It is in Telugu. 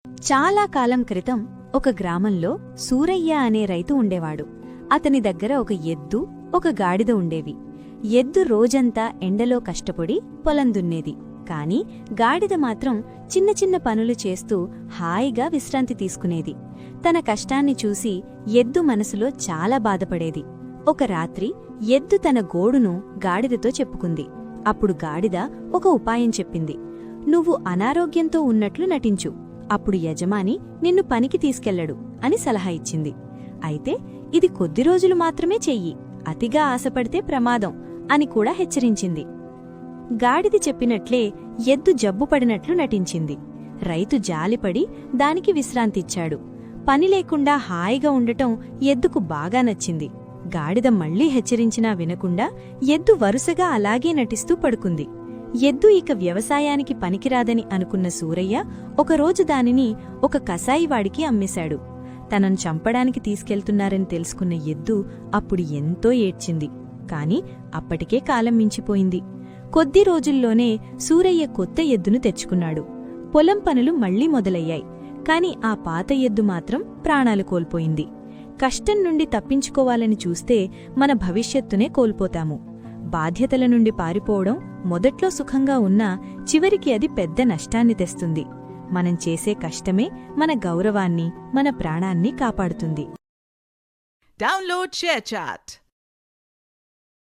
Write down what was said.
చాలా కాలం క్రితం ఒక గ్రామంలో సూరయ్య అనే రైతు ఉండేవాడు. అతని దగ్గర ఒక ఎద్దు, ఒక గాడిద ఉండేవి. ఎద్దు రోజంతా ఎండలో కష్టపడి పొలం దున్నేది. కాని గాడిద మాత్రం చిన్న చిన్న పనులు చేస్తూ హాయిగా విశ్రాంతి తీసుకునేది. తన కష్టాన్ని చూసి ఎద్దు మనసులో చాలా బాధపడేది. ఒక రాత్రి ఎద్దు తన గోడును గాడిదతో చెప్పుకుంది. అప్పుడు గాడిద ఒక ఉపాయం చెప్పింది. నువ్వు అనారోగ్యంతో ఉన్నట్లు నటించు, అప్పుడు యజమాని నిన్ను పనికి తీసుకెళ్లడు అని సలహా ఇచ్చింది. అయితే ఇది కొద్ది రోజులు మాత్రమే చెయ్యి, అతిగా ఆశపడితే ప్రమాదం అని కూడా హెచ్చరించింది. గాడిద చెప్పినట్లే ఎద్దు జబ్బుపడినట్లు నటించింది. రైతు జాలిపడి దానికి విశ్రాంతిచ్చాడు. పని లేకుండా హాయిగా ఉండటం ఎద్దుకు బాగా నచ్చింది. గాడిద మళ్లీ హెచ్చరించినా వినకుండా ఎద్దు వరుసగా అలాగే నటిస్తూ పడుకుంది. ఎద్దు ఇక వ్యవసాయానికి పనికిరాదని అనుకున్న సూరయ్య ఒకరోజు దానిని ఒక కసాయివాడికి అమ్మేశాడు. తనను చంపడానికి తీసుకెళ్తున్నారని తెలుసుకున్న ఎద్దు అప్పుడు ఎంతో ఏడ్చింది. కాని అప్పటికే కాలం మించిపోయింది. కొద్ది రోజుల్లోనే సూరయ్య కొత్త ఎద్దును తెచ్చుకున్నాడు. పొలం పనులు మళ్లీ మొదలయ్యాయి. కాని ఆ పాత ఎద్దు మాత్రం ప్రాణాలు కోల్పోయింది. కష్టం నుండి తప్పించుకోవాలని చూస్తే మన భవిష్యత్తునే కోల్పోతాము. బాధ్యతల నుండి పారిపోవడం మొదట్లో సుఖంగా ఉన్నా చివరికి అది పెద్ద నష్టాన్ని తెస్తుంది. మనం చేసే కష్టమే మన గౌరవాన్ని, మన ప్రాణాన్ని కాపాడుతుంది. Download share chat.